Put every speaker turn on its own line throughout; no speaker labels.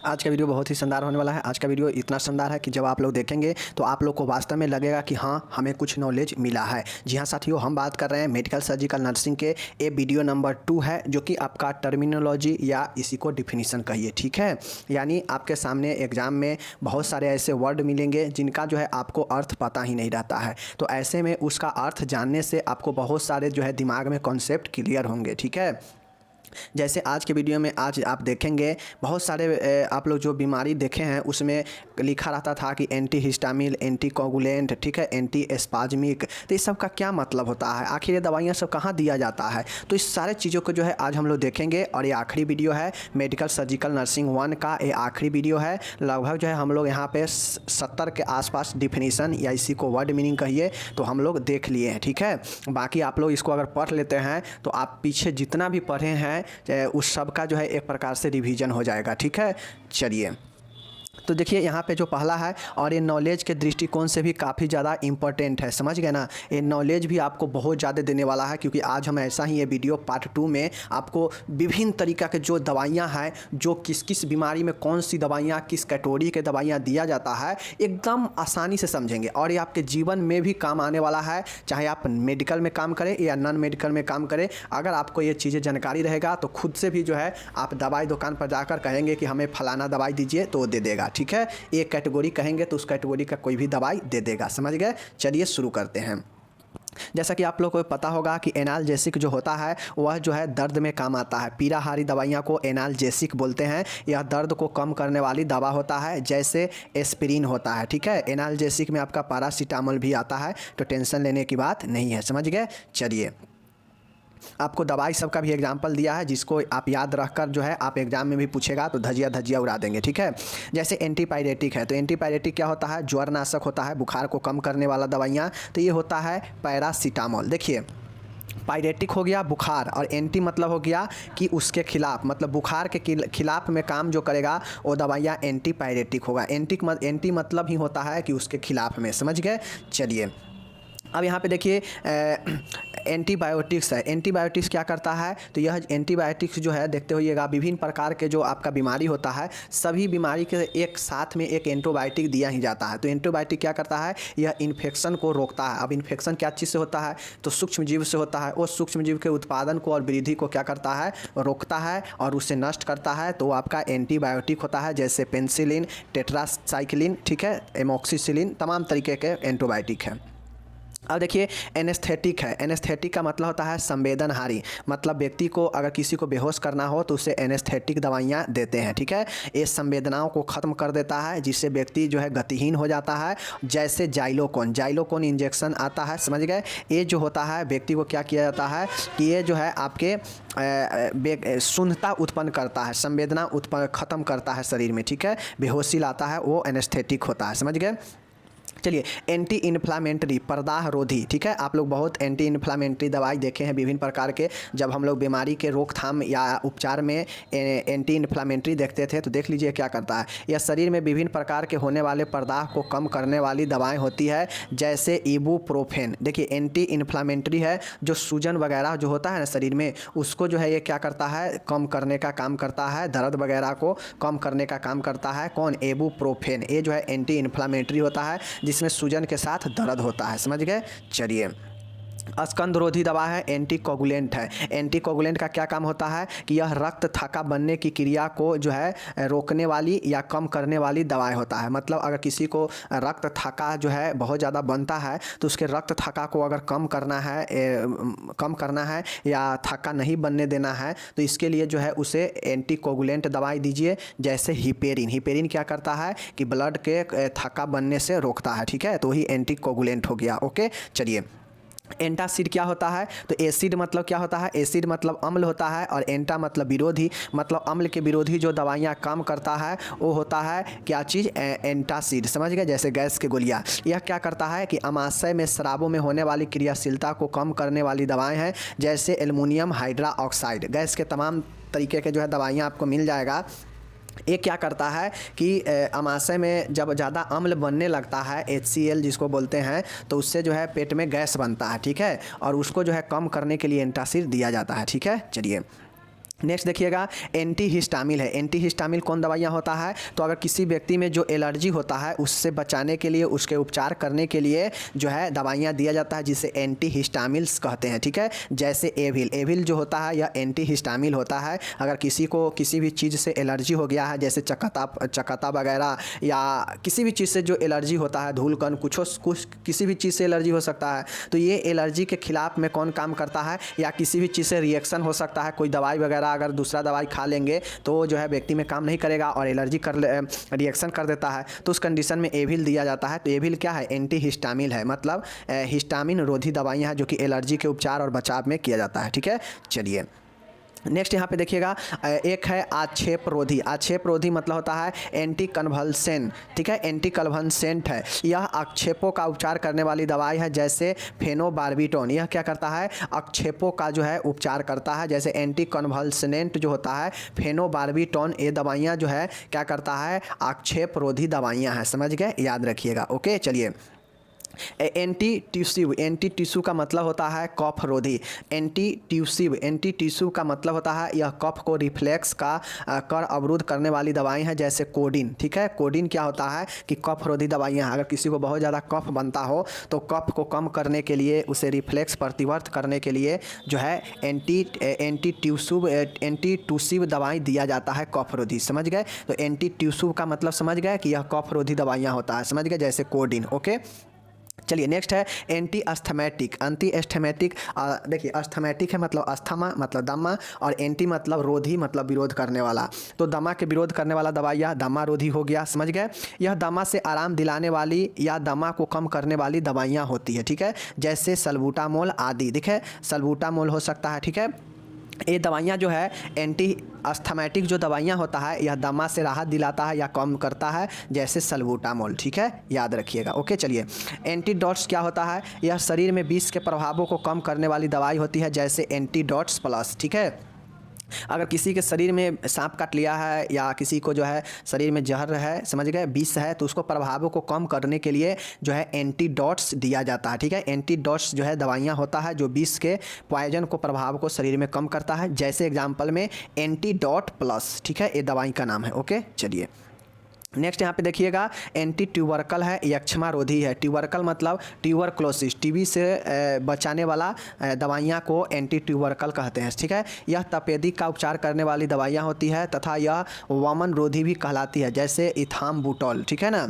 आज का वीडियो बहुत ही शानदार होने वाला है। आज का वीडियो इतना शानदार है कि जब आप लोग देखेंगे तो आप लोग को वास्तव में लगेगा कि हाँ, हमें कुछ नॉलेज मिला है। जी हाँ साथियों, हम बात कर रहे हैं मेडिकल सर्जिकल नर्सिंग के। ये वीडियो नंबर 2 है, जो कि आपका टर्मिनोलॉजी या इसी को डिफिनीसन कहिए, ठीक है। यानी आपके सामने एग्जाम में बहुत सारे ऐसे वर्ड मिलेंगे जिनका जो है आपको अर्थ पता ही नहीं रहता है। तो ऐसे में उसका अर्थ जानने से आपको बहुत सारे जो है दिमाग में कॉन्सेप्ट क्लियर होंगे, ठीक है। जैसे आज के वीडियो में आज आप देखेंगे बहुत सारे आप लोग जो बीमारी देखे हैं उसमें लिखा रहता था कि एंटी हिस्टामिन, एंटी कोगुलेंट, ठीक है, एंटी एस्पाज्मिक। तो इस सब का क्या मतलब होता है, आखिर ये दवाइयाँ सब कहाँ दिया जाता है, तो इस सारे चीज़ों को जो है आज हम लोग देखेंगे। और ये आखिरी वीडियो है मेडिकल सर्जिकल नर्सिंग 1 का, ये आखिरी वीडियो है। लगभग जो है हम लोग यहाँ पे 70 के आसपास डिफिनीसन या इसी को वर्ड मीनिंग कहिए तो हम लोग देख लिए हैं, ठीक है। बाकी आप लोग इसको अगर पढ़ लेते हैं तो आप पीछे जितना भी पढ़े हैं उस सब का जो है एक प्रकार से रिवीजन हो जाएगा, ठीक है। चलिए, तो देखिए यहाँ पे जो पहला है, और ये नॉलेज के दृष्टिकोण से भी काफ़ी ज़्यादा इंपॉर्टेंट है, समझ गए ना। ये नॉलेज भी आपको बहुत ज़्यादा देने वाला है, क्योंकि आज हम ऐसा ही ये वीडियो पार्ट 2 में आपको विभिन्न तरीक़ा के जो दवाइयाँ हैं, जो किस किस बीमारी में कौन सी दवाइयाँ, किस कैटेगरी के दवाइयाँ दिया जाता है, एकदम आसानी से समझेंगे। और ये आपके जीवन में भी काम आने वाला है, चाहे आप मेडिकल में काम करें या नॉन मेडिकल में काम करें। अगर आपको ये चीज़ें जानकारी रहेगा तो खुद से भी जो है आप दवाई दुकान पर जाकर कहेंगे कि हमें फलाना दवाई दीजिए तो वो दे देगा, ठीक है। एक कैटेगरी कहेंगे तो उस कैटेगरी का कोई भी दवाई दे देगा, समझ गए। चलिए शुरू करते हैं। जैसा कि आप लोगों को पता होगा कि एनाल्जेसिक जो होता है वह जो है दर्द में काम आता है। पीड़ाहारी दवाइयाँ को एनाल्जेसिक बोलते हैं। यह दर्द को कम करने वाली दवा होता है, जैसे एस्पिरिन होता है, ठीक है। एनाल्जेसिक में आपका पैरासीटामोल भी आता है, तो टेंशन लेने की बात नहीं है, समझ गए। चलिए, आपको दवाई सबका भी एग्जाम्पल दिया है, जिसको आप याद रखकर जो है आप एग्जाम में भी पूछेगा तो धजिया धजिया उड़ा देंगे, ठीक है। जैसे एंटीपायरेटिक है, तो एंटीपायरेटिक क्या होता है, ज्वरनाशक होता है, बुखार को कम करने वाला दवाइयाँ, तो ये होता है पैरासीटामोल। देखिए, पायरेटिक हो गया बुखार, और एंटी मतलब हो गया कि उसके खिलाफ, मतलब बुखार के खिलाफ में काम जो करेगा वो दवाइयाँ एंटी पायरेटिक होगा। एंटी मतलब ही होता है कि उसके खिलाफ में, समझ गए। चलिए, अब यहाँ पे देखिए एंटीबायोटिक्स है। एंटीबायोटिक्स क्या करता है, तो यह एंटीबायोटिक्स जो है देखते होइएगा विभिन्न प्रकार के जो आपका बीमारी होता है, सभी बीमारी के एक साथ में एक एंटीबायोटिक दिया ही जाता है। तो एंटीबायोटिक क्या करता है, यह इन्फेक्शन को रोकता है। अब इन्फेक्शन क्या चीज़ से होता है, तो सूक्ष्म जीव से होता है। वो सूक्ष्म जीव के उत्पादन को और वृद्धि को क्या करता है, रोकता है और उसे नष्ट करता है। तो आपका एंटीबायोटिक होता है, जैसे पेनिसिलिन, टेट्रासाइक्लिन, ठीक है, एमोक्सिसिलिन, तमाम तरीके के एंटीबायोटिक है। अब देखिए एनेस्थेटिक है। एनेस्थेटिक का मतलब होता है संवेदनहारी, मतलब व्यक्ति को अगर किसी को बेहोश करना हो तो उसे एनेस्थेटिक दवाइयाँ देते हैं, ठीक है। ये संवेदनाओं को ख़त्म कर देता है, जिससे व्यक्ति जो है गतिहीन हो जाता है। जैसे जाइलोकोन इंजेक्शन आता है, समझ गए। ये जो होता है व्यक्ति को क्या किया जाता है कि ये जो है आपके शून्यता उत्पन्न करता है, संवेदना उत्पन्न ख़त्म करता है शरीर में, ठीक है। बेहोशी लाता है, वो एनेस्थेटिक होता है, समझ गए। चलिए, एंटी इन्फ्लामेटरी, प्रदाह रोधी, ठीक है। आप लोग बहुत एंटी इन्फ्लामेटरी दवाई देखे हैं विभिन्न प्रकार के। जब हम लोग बीमारी के रोकथाम या उपचार में एंटी इन्फ्लामेटरी देखते थे तो देख लीजिए क्या करता है, यह शरीर में विभिन्न प्रकार के होने वाले प्रदाह को कम करने वाली दवाएं होती है, जैसे इबुप्रोफेन। देखिए, एंटी इन्फ्लामेटरी है, जो सूजन वगैरह जो होता है ना शरीर में, उसको जो है ये क्या करता है, कम करने का काम करता है, दर्द वगैरह को कम करने का काम करता है। कौन, इबुप्रोफेन। ये जो है एंटी इन्फ्लामेटरी होता है, जिसमें सूजन के साथ दर्द होता है, समझ गए। चलिए, स्कंदरोधी दवा है, एंटीकोगुलेंट है। एंटीकोगुलेंट का क्या काम होता है कि यह रक्त थक्का बनने की क्रिया को जो है रोकने वाली या कम करने वाली दवाई होता है। मतलब अगर किसी को रक्त थक्का जो है बहुत ज़्यादा बनता है तो उसके रक्त थक्का को अगर कम करना है या थक्का नहीं बनने देना है, तो इसके लिए जो है उसे एंटीकोगुलेंट दवाई दीजिए, जैसे हिपेरिन। हिपेरिन क्या करता है कि ब्लड के थक्का बनने से रोकता है, ठीक है। तो वही एंटीकोगुलेंट हो गया, ओके। चलिए, एंटासिड क्या होता है, तो एसिड मतलब क्या होता है, एसिड मतलब अम्ल होता है, और एंटा मतलब विरोधी, मतलब अम्ल के विरोधी जो दवाइयाँ काम करता है वो होता है क्या चीज़, एंटासिड, समझ गए। जैसे गैस के गोलियाँ, यह क्या करता है कि अमाशय में शराबों में होने वाली क्रियाशीलता को कम करने वाली दवाएँ हैं, जैसे एल्युमिनियम हाइड्रोक्साइड। गैस के तमाम तरीके के जो है दवाइयाँ आपको मिल जाएगा। ये क्या करता है कि अमाशय में जब ज़्यादा अम्ल बनने लगता है, HCl जिसको बोलते हैं, तो उससे जो है पेट में गैस बनता है, ठीक है। और उसको जो है कम करने के लिए एंटासिड दिया जाता है, ठीक है। चलिए, नेक्स्ट देखिएगा एंटी हिस्टामिल है। एंटी हिस्टामिल कौन दवाइयाँ होता है? तो अगर किसी व्यक्ति में जो एलर्जी होता है उससे बचाने के लिए, उसके उपचार करने के लिए जो है दवाइयाँ दिया जाता है, जिसे एंटी हिस्टामिल्स कहते हैं, ठीक है। जैसे एविल, एविल जो होता है यह एंटी हिस्टामिल होता है। अगर किसी को किसी भी चीज़ से एलर्जी हो गया है, जैसे चकता वगैरह, या किसी भी चीज़ से जो एलर्जी होता है, धूल कण, कुछ किसी भी चीज़ से एलर्जी हो सकता है, तो ये एलर्जी के खिलाफ में कौन काम करता है, या किसी भी चीज़ से रिएक्शन हो सकता है, कोई दवाई वगैरह अगर दूसरा दवाई खा लेंगे तो जो है व्यक्ति में काम नहीं करेगा और एलर्जी रिएक्शन कर देता है, तो उस कंडीशन में एविल दिया जाता है। तो एविल क्या है? एंटी हिस्टामिल है, मतलब हिस्टामिन रोधी दवाइयाँ हैं जो कि एलर्जी के उपचार और बचाव में किया जाता है, ठीक है। चलिए नेक्स्ट यहाँ पे देखिएगा, एक है आक्षेप रोधी। आक्षेप रोधी मतलब होता है एंटी कन्वल्सेंट, ठीक है, एंटी कन्वल्सेंट है। यह आक्षेपों का उपचार करने वाली दवाई है, जैसे फेनोबार्बिटोन। यह क्या करता है? आक्षेपों का जो है उपचार करता है। जैसे एंटी कन्वल्सेंट जो होता है फेनोबार्बिटोन, ये दवाइयाँ जो है क्या करता है? आक्षेप रोधी दवाइयाँ हैं, समझ गए, याद रखिएगा। ओके चलिए, एंटी ट्यूसिव, एंटी टिश्यू का मतलब होता है कफ रोधी। एंटी ट्यूसिव, एंटी टिश्यू का मतलब होता है यह कफ को रिफ्लेक्स का कर अवरुद्ध करने वाली दवाई हैं, जैसे कोडिन, ठीक है। कोडिन क्या होता है कि कफ रोधी दवाइयाँ, अगर किसी को बहुत ज़्यादा कफ बनता हो तो कफ को कम करने के लिए, उसे रिफ्लेक्स प्रतिवर्त करने के लिए जो है एंटी ट्यूसिव दवाई दिया जाता है, कफ रोधी, समझ गए। तो एंटी ट्यूसिव का मतलब समझ गए कि यह कफ रोधी दवाइयाँ होता है, समझ गए, जैसे कोडिन। ओके चलिए नेक्स्ट है एंटी अस्थमेटिक। एंटी एस्थमेटिक, देखिए अस्थमेटिक है मतलब अस्थमा मतलब दमा, और एंटी मतलब रोधी मतलब विरोध करने वाला। तो दमा के विरोध करने वाला दवाइयाँ दमा रोधी हो गया, समझ गए। यह दमा से आराम दिलाने वाली या दमा को कम करने वाली दवाइयाँ होती है, ठीक है, जैसे सल्बूटामोल आदि, देखिए सल्बूटामोल हो सकता है, ठीक है। ये दवाइयाँ जो है एंटी अस्थमेटिक जो दवाइयाँ होता है, यह दमा से राहत दिलाता है या कम करता है, जैसे सल्बूटामोल, ठीक है, याद रखिएगा। ओके चलिए, एंटीडोट्स क्या होता है? यह शरीर में विष के प्रभावों को कम करने वाली दवाई होती है, जैसे एंटीडोट्स प्लस, ठीक है। अगर किसी के शरीर में सांप काट लिया है, या किसी को जो है शरीर में जहर है, समझ गए, विष है, तो उसको प्रभावों को कम करने के लिए जो है एंटीडोट्स दिया जाता है, ठीक है। एंटीडोट्स जो है दवाइयाँ होता है जो विष के पॉइजन को, प्रभाव को शरीर में कम करता है, जैसे एग्जाम्पल में एंटीडोट प्लस, ठीक है, ये दवाई का नाम है। ओके चलिए नेक्स्ट यहाँ पे देखिएगा एंटी ट्यूबरकल है, यक्षमा रोधी है। ट्यूबरकल मतलब ट्यूबरक्लोसिस, टीबी से बचाने वाला दवाइयाँ को एंटी ट्यूबरकल कहते हैं, ठीक है। यह तपेदिक का उपचार करने वाली दवाइयाँ होती है, तथा यह वमन रोधी भी कहलाती है, जैसे इथाम्बुटोल, ठीक है ना।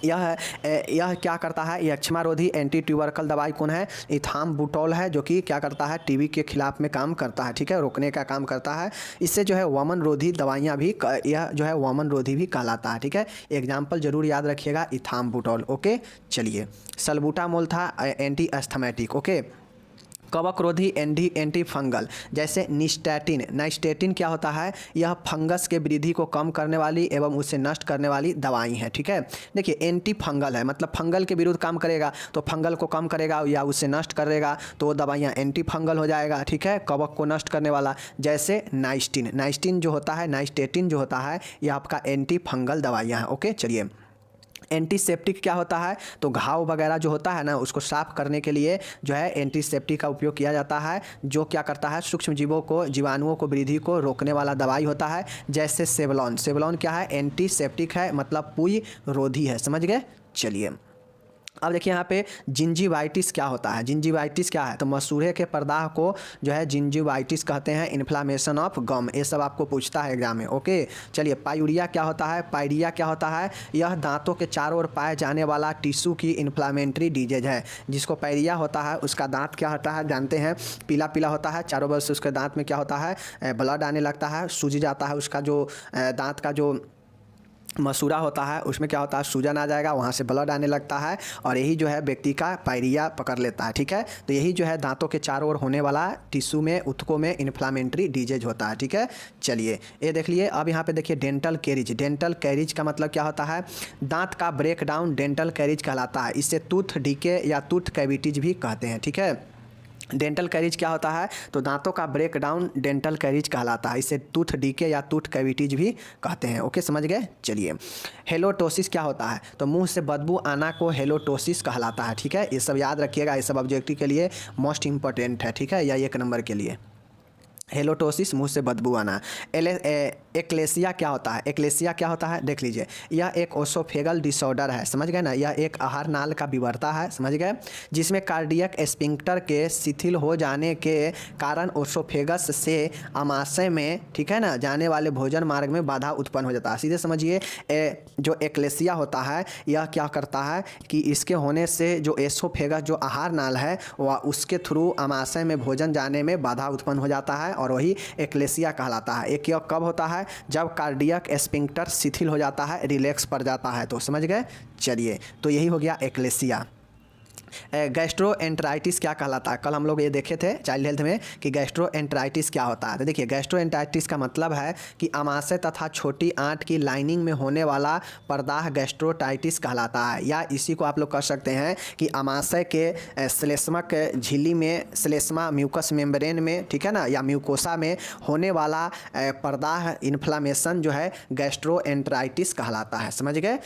यह क्या करता है? यक्षमा रोधी एंटी ट्यूबरकल दवाई कौन है? इथाम्बुटोल है, जो कि क्या करता है? टीबी के खिलाफ में काम करता है, ठीक है, रोकने का काम करता है। इससे जो है वमन रोधी दवाइयाँ भी, यह जो है वमन रोधी भी कहलाता है, ठीक है। एग्जाम्पल जरूर याद रखिएगा, इथाम्बुटोल। ओके चलिए, सल्बूटामोल था एंटी अस्थमेटिक। ओके, कवक रोधी एंटी फंगल, जैसे निस्टैटिन। नाइस्टेटिन क्या होता है? यह फंगस के वृद्धि को कम करने वाली एवं उसे नष्ट करने वाली दवाई है, ठीक है। देखिए एंटी फंगल है, मतलब फंगल के विरुद्ध काम करेगा, तो फंगल को कम करेगा या उसे नष्ट करेगा, तो वो दवाइयाँ एंटी फंगल हो जाएगा, ठीक है, कवक को नष्ट करने वाला, जैसे नाइस्टिन। नाइस्टिन जो होता है, नाइस्टेटिन जो होता है, यह आपका एंटी फंगल दवाइयाँ हैं। ओके चलिए, एंटीसेप्टिक क्या होता है? तो घाव वगैरह जो होता है ना, उसको साफ करने के लिए जो है एंटीसेप्टिक का उपयोग किया जाता है, जो क्या करता है? सूक्ष्म जीवों को, जीवाणुओं को वृद्धि को रोकने वाला दवाई होता है, जैसे सेवलॉन। सेवलॉन क्या है? एंटीसेप्टिक है, मतलब पुई रोधी है, समझ गए। चलिए अब देखिए यहाँ पे जिंजीवाइटिस क्या होता है? जिंजीवाइटिस क्या है? तो मसूड़े के प्रदाह को जो है जिंजीवाइटिस कहते हैं, इन्फ्लामेशन ऑफ गम, ये सब आपको पूछता है एग्जाम में। ओके चलिए, पायूरिया क्या होता है? पायरिया क्या होता है? यह दांतों के चारों ओर पाए जाने वाला टिश्यू की इन्फ्लामेटरी डिजीज है। जिसको पायरिया होता है उसका दांत क्या होता है जानते हैं? पीला पीला होता है चारों ओर से, उसके दांत में क्या होता है? ब्लड आने लगता है, सूज जाता है, उसका जो दांत का जो मसूड़ा होता है उसमें क्या होता है? सूजन आ जाएगा, वहाँ से ब्लड आने लगता है, और यही जो है व्यक्ति का पायरिया पकड़ लेता है, ठीक है। तो यही जो है दांतों के चारों ओर होने वाला टिश्यू में, उत्तकों में इन्फ्लामेटरी डिजीज होता है, ठीक है। चलिए ये देख लिए। अब यहाँ पे देखिए डेंटल कैरिज। डेंटल कैरिज का मतलब क्या होता है? दांत का ब्रेक डाउन डेंटल कैरिज कहलाता है। इसे टूथ डीके या टूथ कैविटीज भी कहते हैं, ठीक है। डेंटल कैरिज क्या होता है? तो दांतों का ब्रेक डाउन डेंटल कैरिज कहलाता है। इसे टूथ डीके या टूथ कैविटीज भी कहते हैं। ओके समझ गए। चलिए, हेलोटोसिस क्या होता है? तो मुंह से बदबू आना को हेलोटोसिस कहलाता है, ठीक है। ये सब याद रखिएगा, ये सब ऑब्जेक्टिव के लिए मोस्ट इंपॉर्टेंट है, ठीक है, या 1 नंबर के लिए। हेलोटोसिस, मुंह से बदबू आना। एक्लेसिया क्या होता है? एक्लेसिया क्या होता है देख लीजिए, यह एक ओसोफेगल डिसऑर्डर है, समझ गए ना। यह एक आहार नाल का विवरता है, समझ गए, जिसमें कार्डियक स्फिंक्टर के शिथिल हो जाने के कारण ओसोफेगस से आमाशय में, ठीक है ना, जाने वाले भोजन मार्ग में बाधा उत्पन्न हो जाता है। सीधे समझिए, जो एक्लेसिया होता है यह क्या करता है कि इसके होने से जो एसोफेगस जो आहार नाल है वह उसके थ्रू आमाशय में भोजन जाने में बाधा उत्पन्न हो जाता है और वही एक्लेसिया कहलाता है। एक यह कब होता है? जब कार्डियक स्फिंक्टर शिथिल हो जाता है, रिलैक्स पड़ जाता है, तो समझ गए। चलिए, तो यही हो गया एक्लेसिया। गैस्ट्रोएंटराइटिस क्या कहलाता है? कल हम लोग ये देखे थे चाइल्ड हेल्थ में कि गैस्ट्रोएंटराइटिस क्या होता है। तो देखिए, गैस्ट्रोएंटराइटिस का मतलब है कि आमाशय तथा छोटी आंत की लाइनिंग में होने वाला प्रदाह गैस्ट्रोटाइटिस कहलाता है, या इसी को आप लोग कह सकते हैं कि आमाशय के श्लेष्मक झिल्ली में, श्लेष्मा म्यूकस मेम्ब्रेन में, ठीक है ना, या म्यूकोसा में होने वाला प्रदाह इन्फ्लामेशन जो है गैस्ट्रोएंटराइटिस कहलाता है, समझ गए।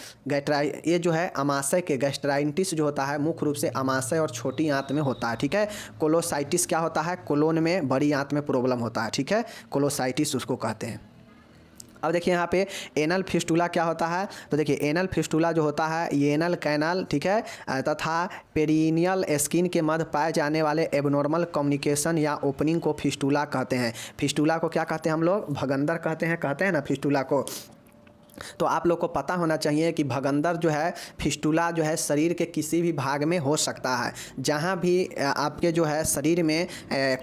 ये जो है आमाशय के गैस्ट्राइटिस जो होता है मुख्य रूप से आमाशय और छोटी आंत में होता है, ठीक है। कोलोसाइटिस क्या होता है? कोलोन में, बड़ी आंत में प्रॉब्लम होता है, ठीक है, कोलोसाइटिस उसको कहते हैं। अब देखिए यहाँ पे एनल फिस्टुला क्या होता है? तो देखिए, एनल फिस्टुला जो होता है ये एनल कैनाल, ठीक है, तथा पेरिनियल स्किन के मध्य पाए जाने वाले एबनॉर्मल कम्युनिकेशन या ओपनिंग को फिस्टुला कहते हैं। फिस्टुला को क्या कहते हैं हम लोग? भगंदर कहते हैं ना फिस्टुला को। तो आप लोग को पता होना चाहिए कि भगंदर जो है, फिस्टुला जो है शरीर के किसी भी भाग में हो सकता है। जहाँ भी आपके जो है शरीर में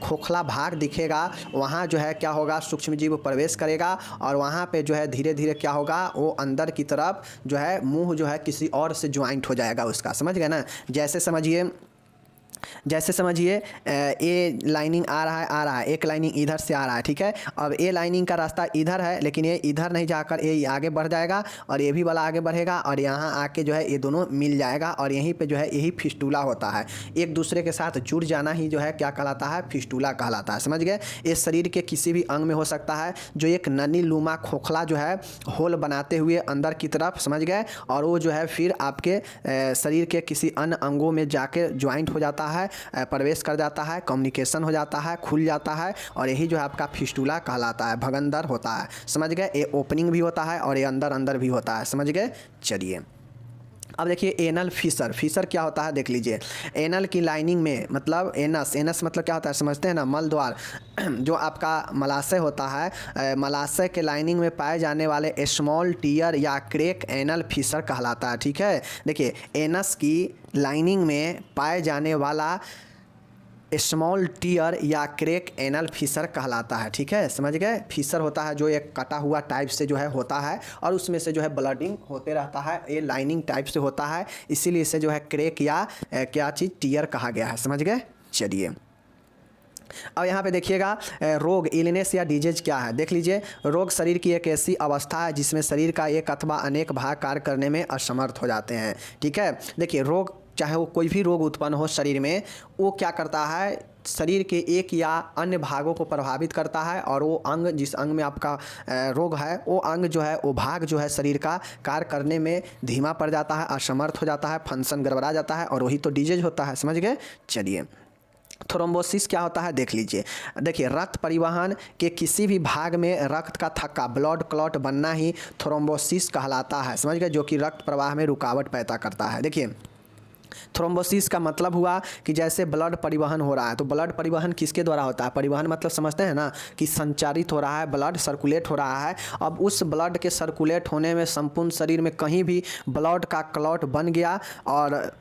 खोखला भाग दिखेगा वहाँ जो है क्या होगा? सूक्ष्मजीव प्रवेश करेगा और वहाँ पे जो है धीरे धीरे क्या होगा? वो अंदर की तरफ जो है मुंह जो है किसी और से ज्वाइंट हो जाएगा उसका, समझ गए ना। जैसे समझिए ये लाइनिंग आ रहा है, एक लाइनिंग इधर से आ रहा है, ठीक है। अब ये लाइनिंग का रास्ता इधर है, लेकिन ये इधर नहीं जाकर ये आगे बढ़ जाएगा और ये भी वाला आगे बढ़ेगा और यहाँ आके जो है ये दोनों मिल जाएगा और यहीं पे जो है यही फिस्टुला होता है। एक दूसरे के साथ जुड़ जाना ही जो है क्या कहलाता है? फिस्टुला कहलाता है, समझ गए। ये शरीर के किसी भी अंग में हो सकता है, जो एक नली लुमा खोखला जो है होल बनाते हुए अंदर की तरफ, समझ गए, और वो जो है फिर आपके शरीर के किसी अन्य अंगों में जाके ज्वाइंट हो जाता है, प्रवेश कर जाता है, कम्युनिकेशन हो जाता है, खुल जाता है और यही जो है आपका फिस्टुला कहलाता है, भगंदर होता है, समझ गए। ये ओपनिंग भी होता है और ये अंदर भी होता है, समझ गए। चलिए, अब देखिए एनल फिशर क्या होता है देख लीजिए। एनल की लाइनिंग में, मतलब एनस मतलब क्या होता है समझते हैं ना? मल द्वार जो आपका मलाशय होता है, मलाशय के लाइनिंग में पाए जाने वाले स्मॉल टीयर या क्रेक एनल फिशर कहलाता है, ठीक है। देखिए, एनस की लाइनिंग में पाए जाने वाला स्मॉल टीयर या क्रेक एनल फिशर कहलाता है, ठीक है, समझ गए। फिशर होता है जो एक कटा हुआ टाइप से जो है होता है और उसमें से जो है ब्लडिंग होते रहता है, ये लाइनिंग टाइप से होता है, इसीलिए इसे जो है क्रेक या क्या चीज़ टीयर कहा गया है, समझ गए। चलिए, अब यहाँ पे देखिएगा रोग, इलनेस या डिजीज क्या है देख लीजिए। रोग शरीर की एक ऐसी अवस्था है जिसमें शरीर का एक अथवा अनेक भाग कार्य करने में असमर्थ हो जाते हैं, ठीक है। देखिए, रोग चाहे वो कोई भी रोग उत्पन्न हो शरीर में, वो क्या करता है? शरीर के एक या अन्य भागों को प्रभावित करता है और वो अंग, जिस अंग में आपका रोग है, वो अंग जो है, वो भाग जो है शरीर का कार्य करने में धीमा पड़ जाता है, असमर्थ हो जाता है, फंक्शन गड़बड़ा जाता है और वही तो डिजीज होता है, समझ गए। चलिए, थ्रोम्बोसिस क्या होता है देख लीजिए। देखिए, रक्त परिवहन के किसी भी भाग में रक्त का थक्का, ब्लड क्लॉट बनना ही थ्रोम्बोसिस कहलाता है, समझ गए, जो कि रक्त प्रवाह में रुकावट पैदा करता है। देखिए, थ्रोम्बोसिस का मतलब हुआ कि जैसे ब्लड परिवहन हो रहा है, तो ब्लड परिवहन किसके द्वारा होता है? परिवहन मतलब समझते हैं ना कि संचारित हो रहा है, ब्लड सर्कुलेट हो रहा है। अब उस ब्लड के सर्कुलेट होने में संपूर्ण शरीर में कहीं भी ब्लड का क्लॉट बन गया और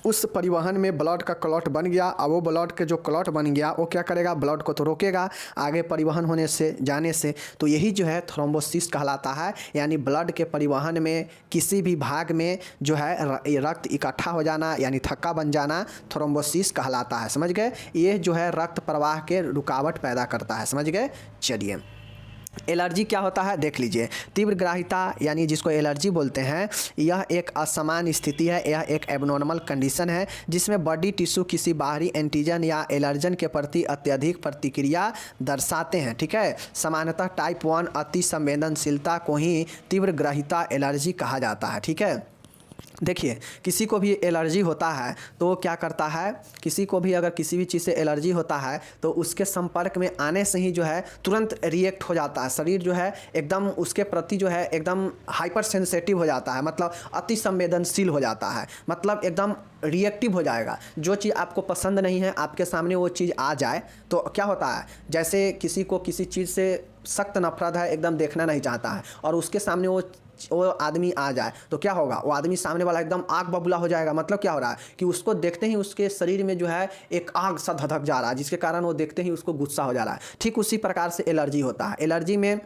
उस परिवहन में ब्लड का क्लॉट बन गया, अब वो ब्लड के जो क्लॉट बन गया वो क्या करेगा? ब्लड को तो रोकेगा आगे परिवहन होने से, जाने से। तो यही जो है थ्रोम्बोसिस कहलाता है, यानी ब्लड के परिवहन में किसी भी भाग में जो है रक्त इकट्ठा हो जाना, यानी थक्का बन जाना, थ्रोम्बोसिस कहलाता है, समझ गए। ये जो है रक्त प्रवाह के रुकावट पैदा करता है, समझ गए। चलिए, एलर्जी क्या होता है देख लीजिए। तीव्र ग्राहिता यानी जिसको एलर्जी बोलते हैं, यह एक असामान्य स्थिति है, यह एक एबनॉर्मल कंडीशन है जिसमें बॉडी टिश्यू किसी बाहरी एंटीजन या एलर्जन के प्रति अत्यधिक प्रतिक्रिया दर्शाते हैं, ठीक है। सामान्यतः टाइप 1 अति संवेदनशीलता को ही तीव्र ग्राहिता एलर्जी कहा जाता है, ठीक है। देखिए, किसी को भी एलर्जी होता है तो क्या करता है, किसी को भी अगर किसी भी चीज़ से एलर्जी होता है तो उसके संपर्क में आने से ही जो है तुरंत रिएक्ट हो जाता है, शरीर जो है एकदम उसके प्रति जो है एकदम हाइपर सेंसिटिव हो जाता है, मतलब अति संवेदनशील हो जाता है, मतलब एकदम रिएक्टिव हो जाएगा। जो चीज़ आपको पसंद नहीं है आपके सामने वो चीज़ आ जाए तो क्या होता है, जैसे किसी को किसी चीज़ से सख्त नफरत है, एकदम देखना नहीं चाहता है, और उसके सामने वो आदमी आ जाए तो क्या होगा, वो आदमी सामने वाला एकदम आग बबूला हो जाएगा। मतलब क्या हो रहा है कि उसको देखते ही उसके शरीर में जो है एक आग सा धधक जा रहा है, जिसके कारण वो देखते ही उसको गुस्सा हो जा रहा है। ठीक उसी प्रकार से एलर्जी होता है। एलर्जी में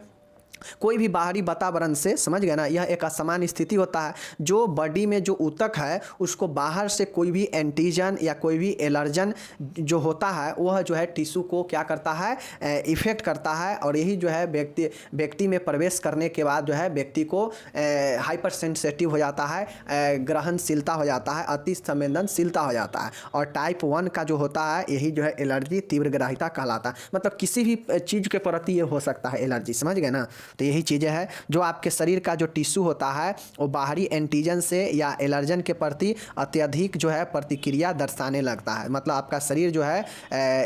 कोई भी बाहरी वातावरण से, समझ गए ना, यह एक असामान्य स्थिति होता है। जो बॉडी में जो ऊतक है उसको बाहर से कोई भी एंटीजन या कोई भी एलर्जन जो होता है वह जो है टिश्यू को क्या करता है, इफेक्ट करता है, और यही जो है व्यक्ति में प्रवेश करने के बाद जो है व्यक्ति को हाइपर सेंसिटिव हो जाता है, ग्रहणशीलता हो जाता है, अति संवेदनशीलता हो जाता है। और टाइप 1 का जो होता है यही जो है एलर्जी तीव्रग्राहिता कहलाता है। मतलब किसी भी चीज़ के प्रति ये हो सकता है एलर्जी, समझ गए ना। तो यही चीज़ें हैं जो आपके शरीर का जो टिश्यू होता है वो बाहरी एंटीजन से या एलर्जन के प्रति अत्यधिक जो है प्रतिक्रिया दर्शाने लगता है। मतलब आपका शरीर जो है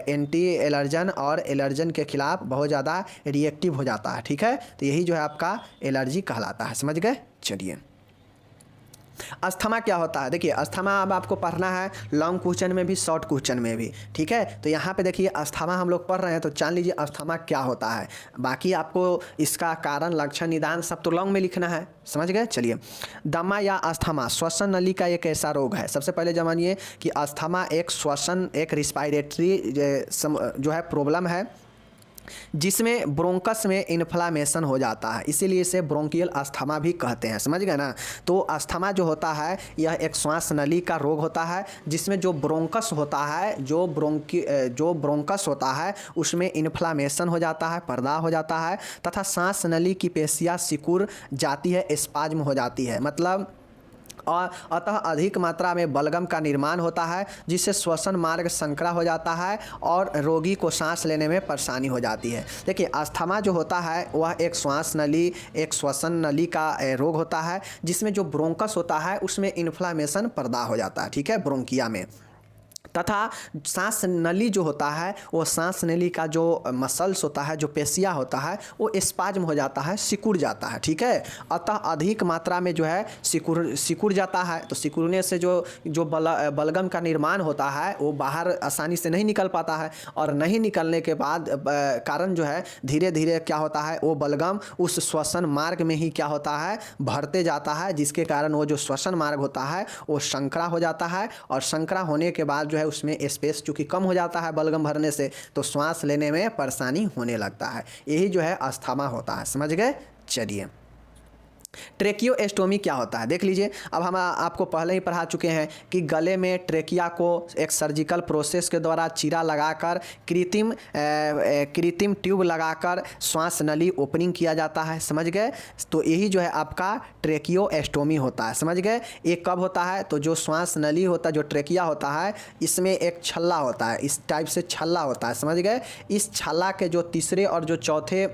एंटी एलर्जन और एलर्जन के खिलाफ बहुत ज़्यादा रिएक्टिव हो जाता है। ठीक है, तो यही जो है आपका एलर्जी कहलाता है, समझ गए। चलिए, अस्थमा क्या होता है। देखिए, अस्थमा अब आपको पढ़ना है लॉन्ग क्वेश्चन में भी, शॉर्ट क्वेश्चन में भी। ठीक है, तो यहाँ पे देखिए अस्थमा हम लोग पढ़ रहे हैं तो जान लीजिए अस्थमा क्या होता है। बाकी आपको इसका कारण, लक्षण, निदान सब तो लॉन्ग में लिखना है, समझ गए। चलिए, दमा या अस्थमा श्वसन नली का एक ऐसा रोग है। सबसे पहले जानिए कि अस्थमा एक श्वसन, एक रिस्पायरेटरी जो है प्रॉब्लम है जिसमें ब्रोंकस में इन्फ्लामेशन हो जाता है, इसीलिए इसे ब्रोंकियल अस्थमा भी कहते हैं, समझ गए ना। तो अस्थमा जो होता है यह एक श्वास नली का रोग होता है जिसमें जो ब्रोंकस होता है, जो ब्रोंकस होता है उसमें इन्फ्लामेशन हो जाता है, पर्दा हो जाता है, तथा सांस नली की पेशियाँ सिकुड़ जाती है, स्पाज्म हो जाती है। मतलब और अतः अधिक मात्रा में बलगम का निर्माण होता है जिससे श्वसन मार्ग संकरा हो जाता है और रोगी को सांस लेने में परेशानी हो जाती है। देखिए, अस्थमा जो होता है वह एक श्वास नली, एक श्वसन नली का रोग होता है जिसमें जो ब्रोंकस होता है उसमें इन्फ्लामेशन पैदा हो जाता है, ठीक है, ब्रोंकिया में। तथा सांस नली जो होता है वो सांस नली का जो मसल्स होता है, जो पेशियाँ होता है वो स्पाज्म हो जाता है, सिकुड़ जाता है, ठीक है। अतः अधिक मात्रा में जो है सिकुड़ जाता है, तो सिकुड़ने से जो बलगम का निर्माण होता है वो बाहर आसानी से नहीं निकल पाता है, और नहीं निकलने के बाद कारण जो है धीरे धीरे क्या होता है वो बलगम उस श्वसन मार्ग में ही क्या होता है भरते जाता है, जिसके कारण वो जो श्वसन मार्ग होता है वो संकरा हो जाता है, और संकरा होने के बाद जो है उसमें स्पेस चूंकि कम हो जाता है बलगम भरने से, तो सांस लेने में परेशानी होने लगता है। यही जो है अस्थमा होता है, समझ गए। चलिए, ट्रेकियोस्टोमी क्या होता है देख लीजिए। अब हम आपको पहले ही पढ़ा चुके हैं कि गले में ट्रेकिया को एक सर्जिकल प्रोसेस के द्वारा चीरा लगाकर कृत्रिम ट्यूब लगाकर श्वास नली ओपनिंग किया जाता है, समझ गए। तो यही जो है आपका ट्रेकियोस्टोमी होता है, समझ गए। ये कब होता है, तो जो श्वास नली होता है, जो ट्रेकिया होता है, इसमें एक छल्ला होता है, इस टाइप से छल्ला होता है, समझ गए। इस छल्ला के जो तीसरे और जो चौथे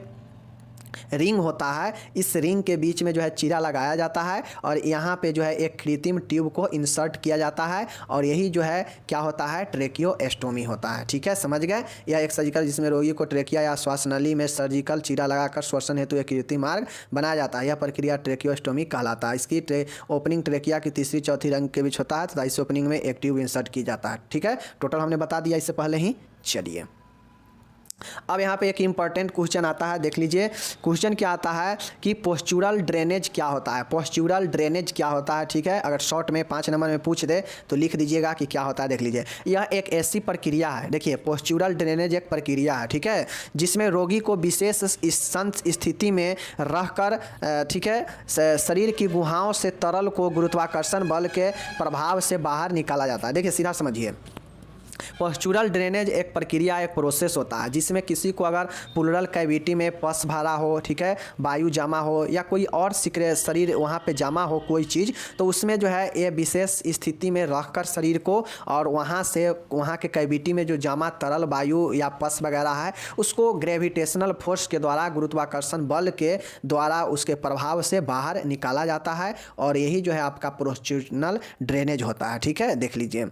रिंग होता है, इस रिंग के बीच में जो है चीरा लगाया जाता है और यहाँ पे जो है एक कृत्रिम ट्यूब को इंसर्ट किया जाता है, और यही जो है क्या होता है ट्रेकियोस्टोमी होता है, ठीक है, समझ गए। यह एक सर्जिकल जिसमें रोगी को ट्रेकिया या श्वास नली में सर्जिकल चीरा लगाकर श्वसन हेतु एक कृत्रिम मार्ग बनाया जाता है। यह प्रक्रिया ट्रेकियोस्टोमी कहलाता है। इसकी ओपनिंग ट्रेकिया की तीसरी चौथी रंग के बीच होता है तथा इस ओपनिंग में एक ट्यूब इंसर्ट की जाता है, ठीक है। टोटल हमने बता दिया इससे पहले ही। चलिए, अब यहाँ पे एक इम्पॉर्टेंट क्वेश्चन आता है, देख लीजिए। क्वेश्चन क्या आता है कि पोस्चुरल ड्रेनेज क्या होता है। पोस्चुरल ड्रेनेज क्या होता है, ठीक है। अगर शॉर्ट में 5 नंबर में पूछ दे तो लिख दीजिएगा कि क्या होता है, देख लीजिए। यह एक ऐसी प्रक्रिया है, देखिए, पोस्चुरल ड्रेनेज एक प्रक्रिया है, ठीक है, जिसमें रोगी को विशेष स्थिति में रहकर, ठीक है, शरीर की गुहाओं से तरल को गुरुत्वाकर्षण बल के प्रभाव से बाहर निकाला जाता है। देखिए, सीधा समझिए, पोस्चुरल ड्रेनेज एक प्रक्रिया, एक प्रोसेस होता है जिसमें किसी को अगर प्लूरल कैविटी में पस भरा हो, ठीक है, वायु जमा हो या कोई और शरीर वहाँ पे जमा हो कोई चीज़, तो उसमें जो है ये विशेष स्थिति में रखकर शरीर को और वहाँ से वहाँ के कैविटी में जो जमा तरल वायु या पस वगैरह है उसको ग्रेविटेशनल फोर्स के द्वारा, गुरुत्वाकर्षण बल के द्वारा उसके प्रभाव से बाहर निकाला जाता है और यही जो है आपका पोस्चुरल ड्रेनेज होता है। ठीक है, देख लीजिए,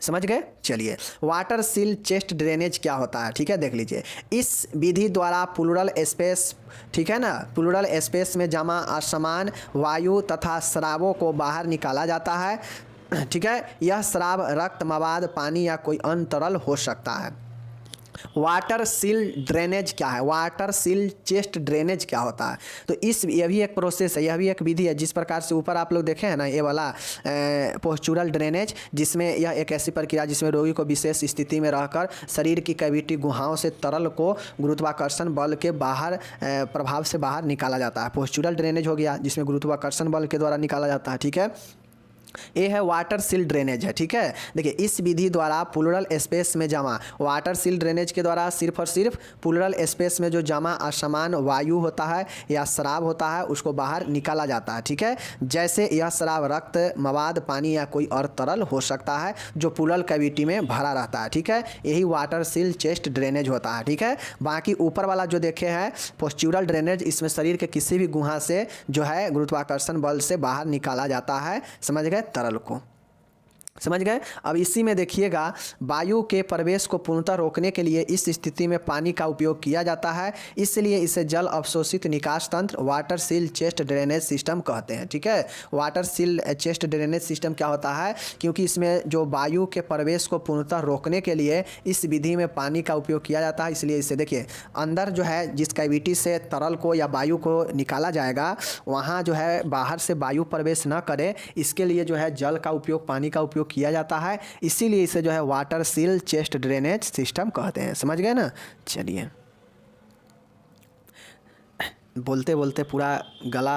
समझ गए। चलिए, वाटर सील चेस्ट ड्रेनेज क्या होता है, ठीक है, देख लीजिए। इस विधि द्वारा प्लूरल स्पेस, ठीक है ना, प्लूरल स्पेस में जमा असमान वायु तथा स्रावों को बाहर निकाला जाता है। ठीक है, यह स्राव रक्त, मवाद, पानी या कोई अन्य तरल हो सकता है। वाटर सील ड्रेनेज क्या है, वाटर सील चेस्ट ड्रेनेज क्या होता है, तो यह भी एक प्रोसेस है, यह भी एक विधि है। जिस प्रकार से ऊपर आप लोग देखे हैं ना ये वाला पोस्चुरल ड्रेनेज, जिसमें यह एक ऐसी प्रक्रिया जिसमें रोगी को विशेष स्थिति में रहकर शरीर की कैविटी गुहाओं से तरल को गुरुत्वाकर्षण बल के बाहर प्रभाव से बाहर निकाला जाता है। पोस्चुरल ड्रेनेज हो गया जिसमें गुरुत्वाकर्षण बल के द्वारा निकाला जाता है। ठीक है, ये है वाटर सील ड्रेनेज है। ठीक है, देखिए, इस विधि द्वारा प्लूरल स्पेस में जमा, वाटर सील ड्रेनेज के द्वारा सिर्फ और सिर्फ प्लूरल स्पेस में जो जमा असमान वायु होता है या स्राव होता है उसको बाहर निकाला जाता है। ठीक है, जैसे यह स्राव रक्त, मवाद, पानी या कोई और तरल हो सकता है जो प्लूरल कैविटी में भरा रहता है। ठीक है, यही वाटर सील चेस्ट ड्रेनेज होता है। ठीक है, बाकी ऊपर वाला जो देखे हैं पोस्चुरल ड्रेनेज, इसमें शरीर के किसी भी गुहा से जो है गुरुत्वाकर्षण बल से बाहर निकाला जाता है, समझ गए, तरल को, समझ गए। अब इसी में देखिएगा, वायु के प्रवेश को पूर्णतः रोकने के लिए इस स्थिति में पानी का उपयोग किया जाता है, इसलिए इसे जल अवशोषित निकास तंत्र water seal chest drainage system कहते हैं। ठीक है, water seal chest drainage system क्या होता है, क्योंकि इसमें जो वायु के प्रवेश को पूर्णतः रोकने के लिए इस विधि में पानी का उपयोग किया जाता है, इसलिए इसे देखिए अंदर जो है जिस कैविटी से तरल को या वायु को निकाला जाएगा वहाँ जो है बाहर से वायु प्रवेश न करे, इसके लिए जो है जल का उपयोग, पानी का उपयोग किया जाता है, इसीलिए इसे जो है water seal chest drainage system कहते हैं। समझ गए ना। चलिए, बोलते बोलते पूरा गला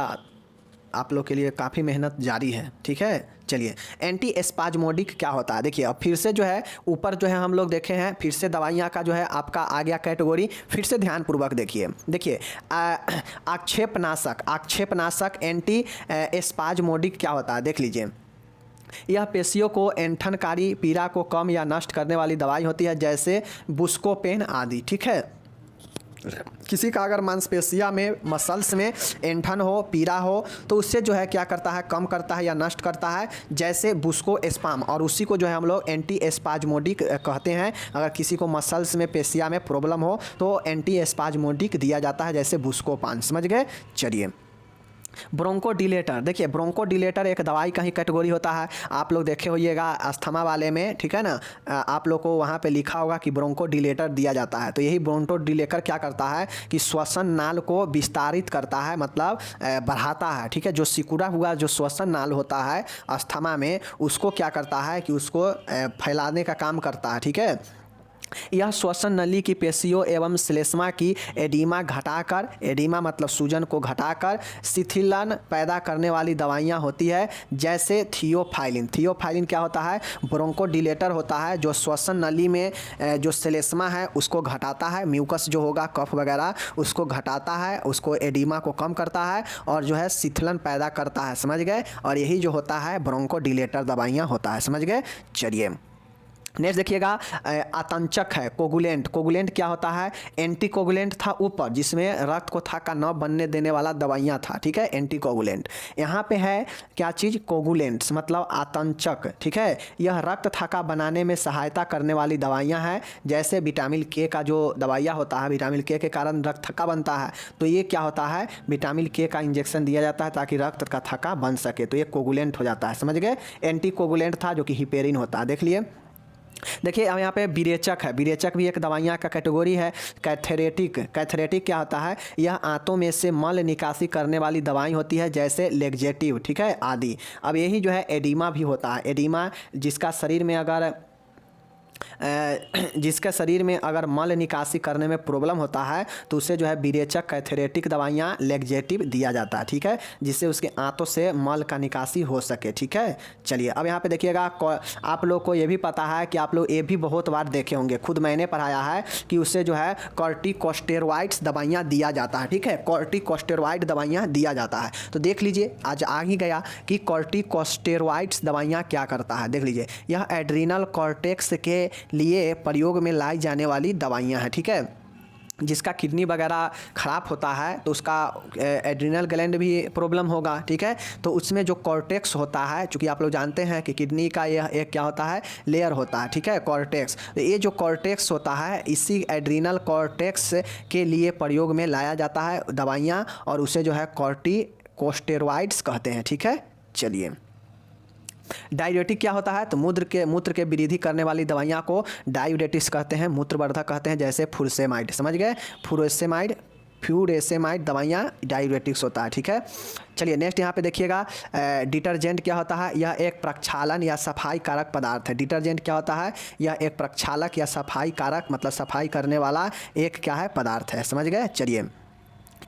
आप लोग के लिए काफ़ी मेहनत जारी है। ठीक है, चलिए, एंटी एस्पाज्मोडिक क्या होता है, देखिए अब फिर से जो है ऊपर जो है हम लोग देखे हैं, फिर से दवाइयाँ का जो है आपका आ गया कैटेगरी, फिर से ध्यानपूर्वक देखिए। देखिए, आक्षेपनाशक एंटी एस्पाज्मोडिक क्या होता है, देख लीजिए। यह पेशियों को ऐंठनकारी पीड़ा को कम या नष्ट करने वाली दवाई होती है, जैसे बुस्कोपेन आदि। ठीक है, किसी का अगर मांसपेशिया में, मसल्स में ऐंठन हो, पीड़ा हो, तो उससे जो है क्या करता है, कम करता है या नष्ट करता है, जैसे बुस्को एस्पाम, और उसी को जो है हम लोग एंटी एस्पाज्मोडिक कहते हैं। अगर किसी को मसल्स में, पेशिया में प्रॉब्लम हो तो एंटी एस्पाज्मोडिक दिया जाता है, जैसे बुस्कोपान। समझ गए। चलिए, ब्रोंकोडिलेटर, देखिए ब्रोंकोडिलेटर एक दवाई का ही कैटेगरी होता है, आप लोग देखे होइएगा अस्थमा वाले में, ठीक है ना, आप लोग को वहाँ पे लिखा होगा कि ब्रोंकोडिलेटर दिया जाता है। तो यही ब्रोंकोडिलेटर क्या करता है कि श्वसन नाल को विस्तारित करता है, मतलब बढ़ाता है। ठीक है, जो सिकुड़ा हुआ जो श्वसन नाल होता है अस्थमा में, उसको क्या करता है कि उसको फैलाने का काम करता है। ठीक है, यह श्वसन नली की पेशियों एवं श्लेष्मा की एडिमा घटाकर, एडिमा मतलब सूजन को घटाकर शिथिलन पैदा करने वाली दवाइयाँ होती है, जैसे थियोफाइलिन। थियोफाइलिन क्या होता है, ब्रोंकोडिलेटर होता है, जो श्वसन नली में जो श्लेष्मा है उसको घटाता है, म्यूकस जो होगा कफ वगैरह उसको घटाता है, उसको एडिमा को कम करता है और जो है शिथिलन पैदा करता है। समझ गए। और यही जो होता है ब्रोंकोडिलेटर दवाइयाँ होता है। समझ गए। चलिए, नेक्स्ट देखिएगा, आतंचक है कोगुलेंट। कोगुलेंट क्या होता है, एंटी कोगुलेंट था ऊपर, जिसमें रक्त को थाका न बनने देने वाला दवाइयाँ था। ठीक है, एंटी कोगुलेंट। यहाँ पे है क्या चीज़, कोगुलेंट्स मतलब आतंचक। ठीक है, यह रक्त थाका बनाने में सहायता करने वाली दवाइयाँ हैं, जैसे विटामिन के का जो दवाइयाँ होता है, विटामिन के कारण रक्त थक्का बनता है, तो ये क्या होता है, विटामिन के का इंजेक्शन दिया जाता है ताकि रक्त का थक्का बन सके, तो ये कोगुलेंट हो जाता है। समझ गए। एंटी कोगुलेंट था जो कि हिपेरिन होता है। देख लिए। देखिए अब यहाँ पे विरेचक है, विरेचक भी एक दवाइयाँ का कैटेगरी है। कैथेरेटिक, कैथेरेटिक क्या होता है, यह आंतों में से मल निकासी करने वाली दवाई होती है, जैसे लेग्जेटिव। ठीक है, आदि। अब यही जो है एडिमा भी होता है। एडिमा जिसका शरीर में अगर जिसके शरीर में अगर मल निकासी करने में प्रॉब्लम होता है तो उसे जो है विरेचक कैथेरेटिक दवाइयाँ लेग्जेटिव दिया जाता है, ठीक है, जिससे उसके आंतों से मल का निकासी हो सके, ठीक है। चलिए अब यहाँ पे देखिएगा, आप लोग को ये भी पता है कि आप लोग ये भी बहुत बार देखे होंगे, खुद मैंने पढ़ाया है कि उससे जो है कॉर्टिकोस्टेरॉइड्स दवाइयाँ दिया जाता है, ठीक है, कॉर्टिकोस्टेरॉइड दवाइयाँ दिया जाता है। तो देख लीजिए आज आ ही गया कि कॉर्टिकोस्टेरॉइड्स दवाइयाँ क्या करता है। देख लीजिए, यह एड्रीनल कॉर्टेक्स के लिए प्रयोग में लाई जाने वाली दवाइयाँ हैं, ठीक है। जिसका किडनी वगैरह ख़राब होता है तो उसका एड्रिनल ग्लैंड भी प्रॉब्लम होगा, ठीक है। तो उसमें जो कॉर्टेक्स होता है, चूँकि आप लोग जानते हैं कि किडनी का यह एक क्या होता है, लेयर होता है, ठीक है, कॉर्टेक्स। तो ये जो कॉर्टेक्स होता है इसी एड्रिनल कॉर्टेक्स के लिए प्रयोग में लाया जाता है दवाइयाँ, और उसे जो है कॉर्टिकोस्टेरॉइड्स कहते हैं, ठीक है। चलिए, डायूरेटिक क्या होता है, तो मूत्र के वृद्धि करने वाली दवाइयाँ को डायूरेटिक्स कहते हैं, मूत्रवर्धक कहते हैं, जैसे फुरसेमाइड, समझ गए, फ्यूरेसेमाइड दवाइयाँ डायूरेटिक्स होता है, ठीक है। चलिए नेक्स्ट यहाँ पे देखिएगा, डिटर्जेंट क्या होता है, यह एक प्रक्षालन या सफाई कारक पदार्थ है। डिटर्जेंट क्या होता है, यह एक प्रक्षालक या सफाई कारक मतलब सफाई करने वाला एक क्या है, पदार्थ है, समझ गए। चलिए,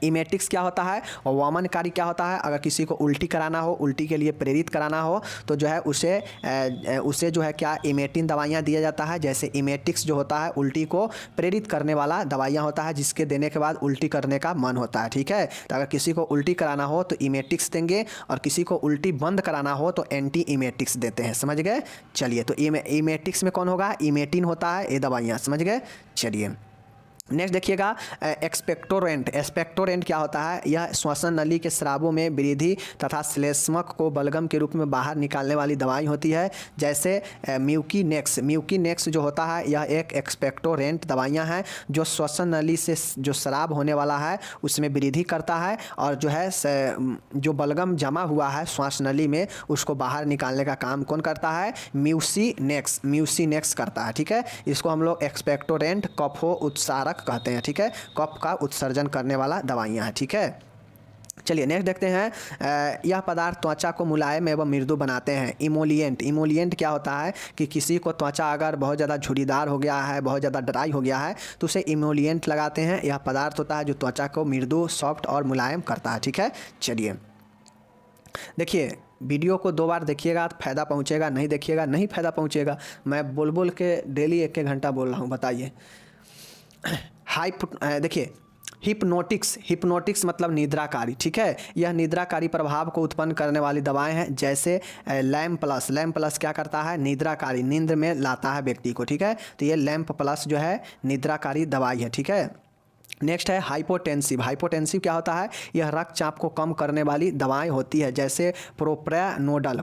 इमेटिक्स क्या होता है और वमनकारी क्या होता है, अगर किसी को उल्टी कराना हो, उल्टी के लिए प्रेरित कराना हो तो जो है उसे जो है क्या, इमेटिन दवाइयाँ दिया जाता है। जैसे इमेटिक्स जो होता है उल्टी को प्रेरित करने वाला दवाइयाँ होता है, जिसके देने के बाद उल्टी करने का मन होता है, ठीक है। तो अगर किसी को उल्टी कराना हो तो इमेटिक्स देंगे, और किसी को उल्टी बंद कराना हो तो एंटी इमेटिक्स देते हैं, समझ गए। चलिए, तो इमेटिक्स में कौन होगा, इमेटिन होता है, ये दवाइयाँ, समझ गए। चलिए नेक्स्ट देखिएगा, एक्सपेक्टोरेंट क्या होता है, यह श्वसन नली के स्रावों में वृद्धि तथा श्लेष्मक को बलगम के रूप में बाहर निकालने वाली दवाई होती है। जैसे म्यूकिनेक्स जो होता है यह एक एक्सपेक्टोरेंट दवाइयाँ हैं जो श्वसन नली से जो स्राव होने वाला है उसमें वृद्धि करता है, और जो है जो बलगम जमा हुआ है श्वास नली में उसको बाहर निकालने का काम कौन करता है, म्यूसिनेक्स करता है, ठीक है। इसको हम लोग एक्सपेक्टोरेंट कफो उत्सारक कहते हैं, ठीक है, कफ का उत्सर्जन करने वाला दवाइयाँ हैं, ठीक है। चलिए नेक्स्ट देखते हैं, यह पदार्थ त्वचा को मुलायम एवं मृदु बनाते हैं। इमोलिएंट क्या होता है कि किसी को त्वचा अगर बहुत ज़्यादा झुर्रीदार हो गया है, बहुत ज़्यादा ड्राई हो गया है तो उसे इमोलिएंट लगाते हैं। यह पदार्थ होता है जो त्वचा को मृदु, सॉफ्ट और मुलायम करता है, ठीक है। चलिए देखिए, वीडियो को 2 बार देखिएगा तो फ़ायदा पहुँचेगा, नहीं देखिएगा नहीं फ़ायदा पहुँचेगा। मैं बोल के डेली 1-1 घंटा बोल रहा हूँ, बताइए। देखिए, हिप्नोटिक्स मतलब निद्राकारी, ठीक है। यह निद्राकारी प्रभाव को उत्पन्न करने वाली दवाएं हैं। जैसे लैम्प प्लस क्या करता है, निद्राकारी, नींद में लाता है व्यक्ति को, ठीक है। तो ये लैम्प प्लस जो है निद्राकारी दवाई है, ठीक है। नेक्स्ट है हाइपोटेंसिव क्या होता है, यह रक्तचाप को कम करने वाली दवाएं होती है। जैसे प्रोप्रानोलेल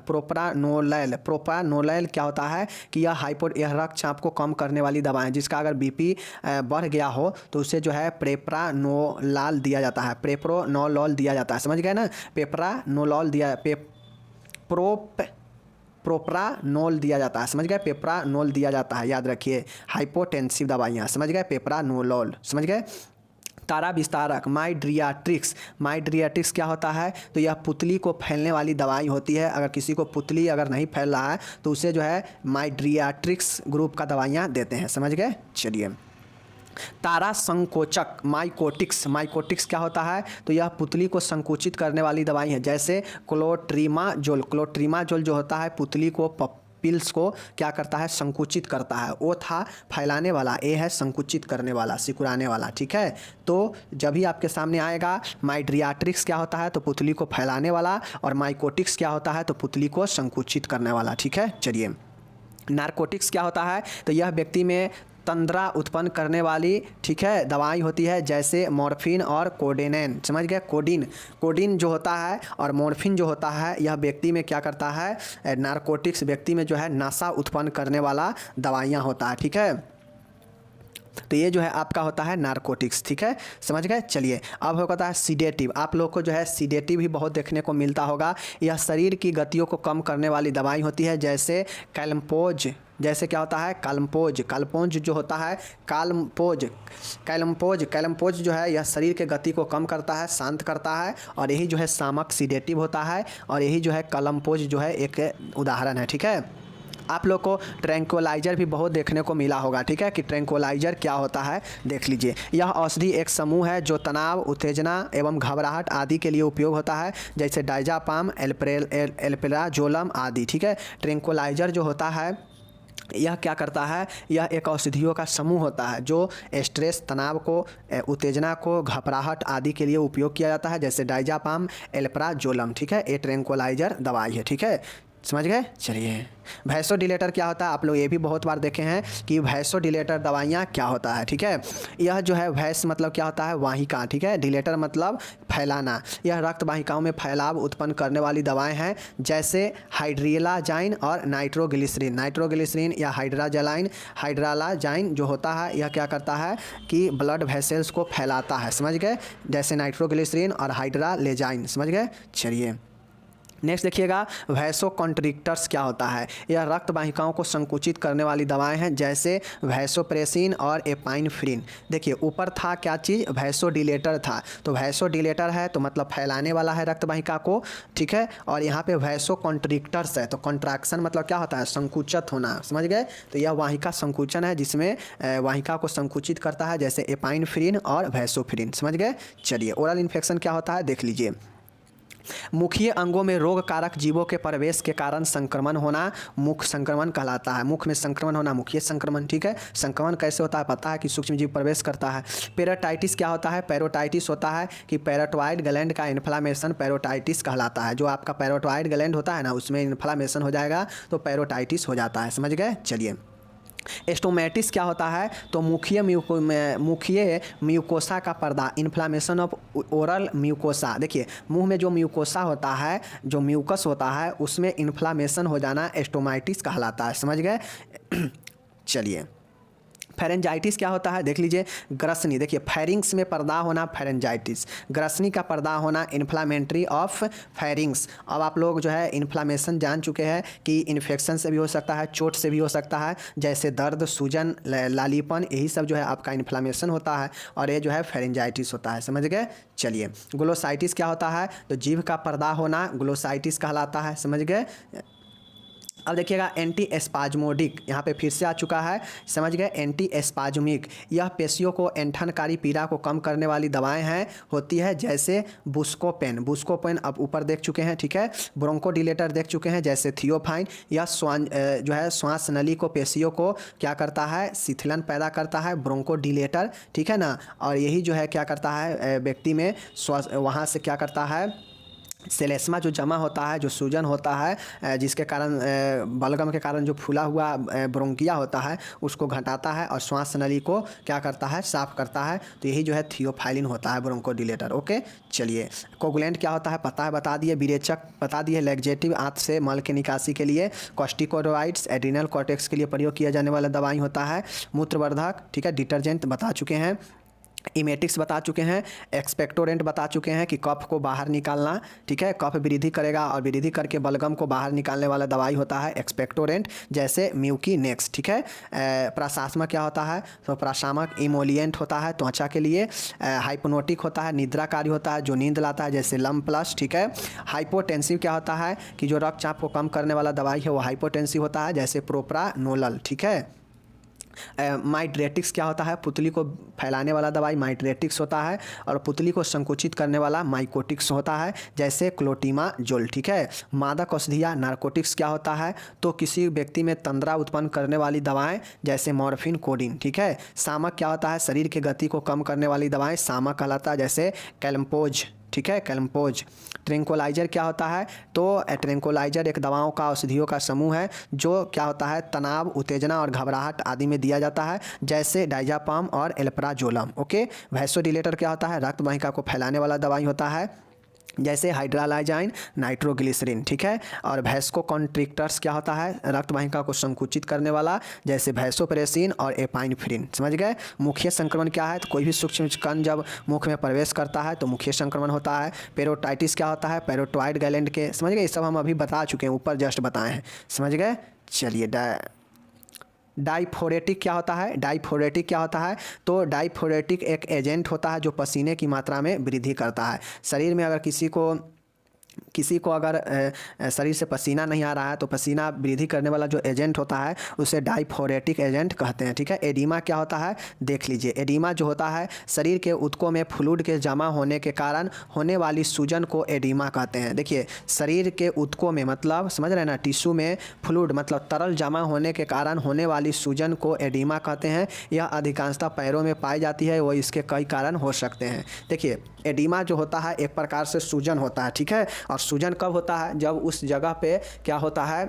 क्या होता है कि यह रक्तचाप को कम करने वाली दवाएं, जिसका अगर बीपी बढ़ गया हो तो उसे जो है प्रेप्रानोलाल दिया जाता है, प्रेप्रोनोलॉल दिया जाता है, समझ गए ना, प्रोप्रानोल दिया जाता है, समझ गए, पेप्रानोल दिया जाता है, याद रखिए। हाइपोटेंसिव दवाइयाँ, समझ गए, पेप्रानोलॉल, समझ गए। तारा विस्तारक माइड्रियाट्रिक्स क्या होता है, तो यह पुतली को फैलने वाली दवाई होती है। अगर किसी को पुतली अगर नहीं फैल रहा है तो उसे जो है माइड्रियाट्रिक्स ग्रुप का दवाइयाँ देते हैं, समझ गए। चलिए, तारा संकोचक माइकोटिक्स क्या होता है, तो यह पुतली को संकुचित करने वाली दवाई है। जैसे क्लोट्रीमाजोल जो होता है पुतली को पिल्स को क्या करता है, संकुचित करता है। वो था फैलाने वाला, ये है संकुचित करने वाला, सिकुड़ाने वाला, ठीक है। तो जब भी आपके सामने आएगा माइड्रियाट्रिक्स क्या होता है तो पुतली को फैलाने वाला, और माइकोटिक्स क्या होता है तो पुतली को संकुचित करने वाला, ठीक है। चलिए, नारकोटिक्स क्या होता है, तो यह व्यक्ति में तंद्रा उत्पन्न करने वाली, ठीक है, दवाई होती है। जैसे मॉर्फिन और कोडेनेन, समझ गए। कोडीन जो होता है और मॉर्फिन जो होता है यह व्यक्ति में क्या करता है, नारकोटिक्स व्यक्ति में जो है नशा उत्पन्न करने वाला दवाइयाँ होता है, ठीक है। तो ये जो है आपका होता है नारकोटिक्स, ठीक है, समझ गए। चलिए, अब होता है सीडेटिव। आप लोग को जो है सीडेटिव भी बहुत देखने को मिलता होगा। यह शरीर की गतियों को कम करने वाली दवाई होती है। जैसे कैलम्पोज, जैसे क्या होता है, कालपोज जो होता है, कैलम्पोज जो है यह शरीर के गति को कम करता है, शांत करता है, और यही जो है शामक सीडेटिव होता है, और यही जो है कलम्पोज जो है एक उदाहरण है, ठीक है। आप लोग को ट्रैंक्विलाइजर भी बहुत देखने को मिला होगा, ठीक है, कि ट्रैंक्विलाइजर क्या होता है देख लीजिए। यह औषधि एक समूह है जो तनाव, उत्तेजना एवं घबराहट आदि के लिए उपयोग होता है, जैसे डायजापाम, एल्प्राजोलम आदि, ठीक है। ट्रैंक्विलाइजर जो होता है यह क्या करता है, यह एक औषधियों का समूह होता है जो स्ट्रेस, तनाव को, उत्तेजना को, घबराहट आदि के लिए उपयोग किया जाता है, जैसे डायजापाम, एल्प्राजोलम, ठीक है। ये ट्रैंक्विलाइजर दवाई है, ठीक है, समझ गए। चलिए, वैसोडिलेटर क्या होता है, आप लोग ये भी बहुत बार देखे हैं कि वैसोडिलेटर दवाइयाँ क्या होता है, ठीक है। यह जो है वैस मतलब क्या होता है, वाहिका, ठीक है। डिलेटर मतलब फैलाना। यह रक्त वाहिकाओं में फैलाव उत्पन्न करने वाली दवाएं हैं, जैसे हाइड्रिलाजाइन और नाइट्रोग्लिसरीन। नाइट्रोग्लिसरीन या हाइड्रालाजाइन जो होता है यह क्या करता है कि ब्लड वेसल्स को फैलाता है, समझ गए, जैसे नाइट्रोग्लिसरीन और हाइड्रालेजाइन, समझ गए। चलिए नेक्स्ट देखिएगा, वैसोकॉन्ट्रिक्टर्स क्या होता है। यह रक्त वाहिकाओं को संकुचित करने वाली दवाएं हैं, जैसे वैसोप्रेसिन और एपाइनफ्रिन। देखिए ऊपर था क्या चीज़, वैसोडिलेटर था, तो वैसोडिलेटर है तो मतलब फैलाने वाला है रक्त वाहिका को, ठीक है। और यहाँ पे वैसोकॉन्ट्रिक्टर्स है तो कॉन्ट्रैक्शन मतलब क्या होता है, संकुचित होना, समझ गए। तो यह वाहिका संकुचन है जिसमें वाहिका को संकुचित करता है, जैसे एपाइनफ्रिन और वैसोफ्रिन, समझ गए। चलिए, ओरल इन्फेक्शन क्या होता है देख लीजिए। मुखीय अंगों में रोग कारक जीवों के प्रवेश के कारण संक्रमण होना मुख संक्रमण कहलाता है। मुख में संक्रमण होना मुखीय संक्रमण, ठीक है। संक्रमण कैसे होता है पता है कि सूक्ष्म जीव प्रवेश करता है। पेराटाइटिस क्या होता है, पैरोटाइटिस होता है कि पैराटॉइड ग्लैंड का इन्फ्लामेशन पैरोटाइटिस कहलाता है। जो आपका पैराटॉइड ग्लैंड होता है ना उसमें इन्फ्लामेशन हो जाएगा तो पैरोटाइटिस हो जाता है, समझ गए। चलिए, स्टोमेटिस क्या होता है, तो मुखीय म्यूकोसा का पर्दा, इन्फ्लामेशन ऑफ ओरल म्यूकोसा। देखिए मुंह में जो म्यूकोसा होता है, जो म्यूकस होता है उसमें इन्फ्लामेशन हो जाना स्टोमाइटिस कहलाता है, समझ गए। चलिए, फेरेंजाइटिस क्या होता है देख लीजिए। ग्रसनी, देखिए फेरिंग्स में पर्दा होना फेरेंजाइटिस, ग्रसनी का पर्दा होना इन्फ्लामेटरी ऑफ फेरिंग्स। अब आप लोग जो है इन्फ्लामेशन जान चुके हैं कि इन्फेक्शन से भी हो सकता है, चोट से भी हो सकता है, जैसे दर्द, सूजन, लालीपन, यही सब जो है आपका इन्फ्लामेशन होता है और ये जो है फेरेंजाइटिस होता है, समझ गए। चलिए, ग्लोसाइटिस क्या होता है, तो जीभ का पर्दा होना ग्लोसाइटिस कहलाता है, समझ गए। अब देखिएगा एंटी एस्पाज्मोडिक, यहाँ पे फिर से आ चुका है, समझ गए। एंटी एस्पाज्मिक, यह पेशियों को ऐंठनकारी पीड़ा को कम करने वाली दवाएं हैं होती है, जैसे बुस्कोपेन। बुस्कोपेन अब ऊपर देख चुके हैं, ठीक है। ब्रोंकोडिलेटर देख चुके हैं, जैसे थियोफाइन। यह जो है श्वास नली को, पेशियों को क्या करता है, शिथिलन पैदा करता है, ब्रोंकोडिलेटर, ठीक है ना। और यही जो है क्या करता है व्यक्ति में श्वास, वहाँ से क्या करता है, सेलेस्मा जो जमा होता है, जो सूजन होता है, जिसके कारण बलगम के कारण जो फूला हुआ ब्रोंकिया होता है उसको घटाता है और श्वास नली को क्या करता है, साफ करता है। तो यही जो है थियोफाइलिन होता है, ब्रोंकोडिलेटर, ओके। चलिए, कोगुलेंट क्या होता है पता है, बता दिए। विरेचक बता दिए, लैक्जेटिव, आंत से मल के निकासी के लिए। कॉर्टिकोइड्स एड्रिनल कॉर्टेक्स के लिए प्रयोग किया जाने वाला दवाई होता है। मूत्रवर्धक, ठीक है। डिटर्जेंट बता चुके हैं। इमेटिक्स बता चुके हैं। एक्सपेक्टोरेंट बता चुके हैं कि कफ को बाहर निकालना, ठीक है। कफ वृद्धि करेगा और वृद्धि करके बलगम को बाहर निकालने वाला दवाई होता है एक्सपेक्टोरेंट, जैसे म्यूकिनेक्स, ठीक है। प्रशासमक क्या होता है, तो प्रशामक इमोलिएंट होता है त्वचा के लिए। हाइप्नोटिक होता है, निद्राकारी होता है, जो नींद लाता है, जैसे लम प्लस, ठीक है। हाइपोटेंसिव क्या होता है कि जो रक्तचाप को कम करने वाला दवाई है वो हाइपोटेंसिव होता है, जैसे प्रोप्रानोलल, ठीक है। माइड्रेटिक्स क्या होता है, पुतली को फैलाने वाला दवाई माइड्रेटिक्स होता है और पुतली को संकुचित करने वाला माइकोटिक्स होता है, जैसे क्लोटिमाजोल, ठीक है। मादक औषधियाँ नार्कोटिक्स क्या होता है, तो किसी व्यक्ति में तंद्रा उत्पन्न करने वाली दवाएं, जैसे मॉर्फिन, कोडीन, ठीक है। शामक क्या होता है, शरीर की गति को कम करने वाली दवाएं शामक कहलाता है, जैसे कैलम्पोज, ठीक है, कैलम्पोज। ट्रैंक्विलाइजर क्या होता है, तो ट्रैंक्विलाइजर एक दवाओं का, औषधियों का समूह है जो क्या होता है तनाव, उत्तेजना और घबराहट आदि में दिया जाता है, जैसे डायजापाम और एल्प्राजोलम, ओके। वैसोडिलेटर क्या होता है, रक्त वाहिका को फैलाने वाला दवाई होता है, जैसे हाइड्रालाजाइन, नाइट्रोग्लिसरीन, ठीक है। और वैसोकॉन्ट्रिक्टर्स क्या होता है, रक्त वाहिका को संकुचित करने वाला, जैसे वैसोप्रेसिन और एपाइनफ्रिन, समझ गए। मुखीय संक्रमण क्या है, तो कोई भी सूक्ष्म कण जब मुख में प्रवेश करता है तो मुखीय संक्रमण होता है। पेरोटाइटिस क्या होता है, पैरोटॉइड ग्लैंड के, समझ गए। ये सब हम अभी बता चुके हैं, ऊपर जस्ट बताए हैं, समझ गए। चलिए, डाइफोरेटिक क्या होता है, डाइफोरेटिक क्या होता है, तो डाइफोरेटिक एक एजेंट होता है जो पसीने की मात्रा में वृद्धि करता है। शरीर में अगर किसी को किसी को अगर शरीर से पसीना नहीं आ रहा है तो पसीना वृद्धि करने वाला जो एजेंट होता है उसे डाइफोरेटिक एजेंट कहते हैं, ठीक है। एडिमा क्या होता है देख लीजिए। एडिमा जो होता है शरीर के ऊतकों में फ्लूइड के जमा होने के कारण होने वाली सूजन को एडिमा कहते हैं। देखिए शरीर के ऊतकों में मतलब समझ रहे हैं ना, टिश्यू में फ्लूइड मतलब तरल जमा होने के कारण होने वाली सूजन को एडिमा कहते हैं। यह अधिकांशतः पैरों में पाई जाती है, वो इसके कई कारण हो सकते हैं। देखिए एडिमा जो होता है एक प्रकार से सूजन होता है, ठीक है। और सूजन कब होता है, जब उस जगह पे क्या होता है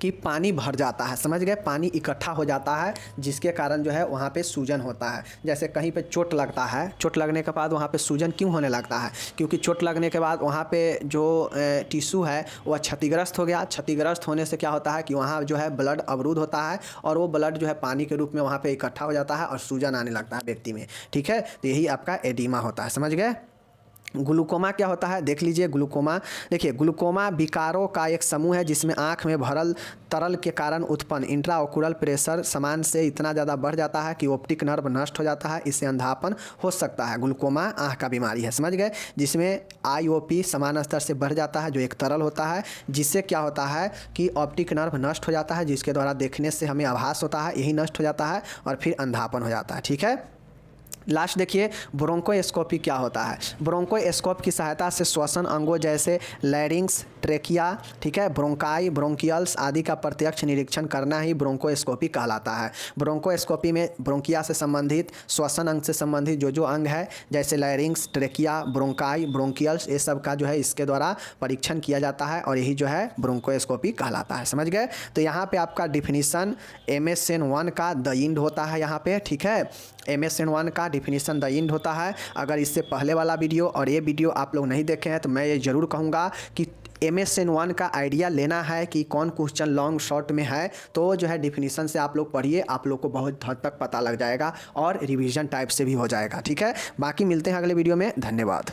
कि पानी भर जाता है, समझ गए, पानी इकट्ठा हो जाता है जिसके कारण जो है वहाँ पे सूजन होता है। जैसे कहीं पे चोट लगता है, चोट लगने के बाद वहाँ पे सूजन क्यों होने लगता है, क्योंकि चोट लगने के बाद वहाँ पे जो टिश्यू है वह क्षतिग्रस्त हो गया। क्षतिग्रस्त होने से क्या होता है कि वहाँ जो है ब्लड अवरुद्ध होता है और वो ब्लड जो है पानी के रूप में वहाँ पे इकट्ठा हो जाता है और सूजन आने लगता है व्यक्ति में, ठीक है। तो यही आपका एडिमा होता है, समझ गए। ग्लूकोमा क्या होता है देख लीजिए। ग्लूकोमा देखिए, ग्लूकोमा विकारों का एक समूह है जिसमें आँख में भरल तरल के कारण उत्पन्न इंट्राओकुलर प्रेशर सामान्य से इतना ज़्यादा बढ़ जाता है कि ऑप्टिक नर्व नष्ट हो जाता है, इससे अंधापन हो सकता है। ग्लूकोमा आँख का बीमारी है, समझ गए, जिसमें आईओपी समान स्तर से बढ़ जाता है जो एक तरल होता है, जिससे क्या होता है कि ऑप्टिक नर्व नष्ट हो जाता है, जिसके द्वारा देखने से हमें आभास होता है, यही नष्ट हो जाता है और फिर अंधापन हो जाता है, ठीक है। लास्ट देखिए ब्रोंकोस्कोपी क्या होता है। ब्रोंकोस्कोप की सहायता से श्वसन अंगों जैसे लैरिंग्स, ट्रेकिया, ठीक है, ब्रोंकाई, ब्रोंकियल्स आदि का प्रत्यक्ष निरीक्षण करना ही ब्रोंकोस्कोपी कहलाता है। ब्रोंकोस्कोपी में ब्रोंकिया से संबंधित श्वसन अंग से संबंधित जो अंग है जैसे लैरिंग्स, ट्रेकिया, ब्रोंकाई, ब्रोंकियल्स, ये सब का जो है इसके द्वारा परीक्षण किया जाता है और यही जो है ब्रोंकोस्कोपी कहलाता है, समझ गए। तो यहाँ पे आपका डिफिनीसन MSN1 का द इंड होता है यहाँ पे, ठीक है। MSN1 का डिफिनीसन द इंड होता है। अगर इससे पहले वाला वीडियो और ये वीडियो आप लोग नहीं देखे हैं तो मैं ये ज़रूर कहूँगा कि MSN1 का आइडिया लेना है कि कौन क्वेश्चन लॉन्ग शॉर्ट में है, तो जो है डिफिनीसन से आप लोग पढ़िए, आप लोग को बहुत हद तक पता लग जाएगा और रिवीजन टाइप से भी हो जाएगा, ठीक है। बाकी मिलते हैं अगले वीडियो में, धन्यवाद।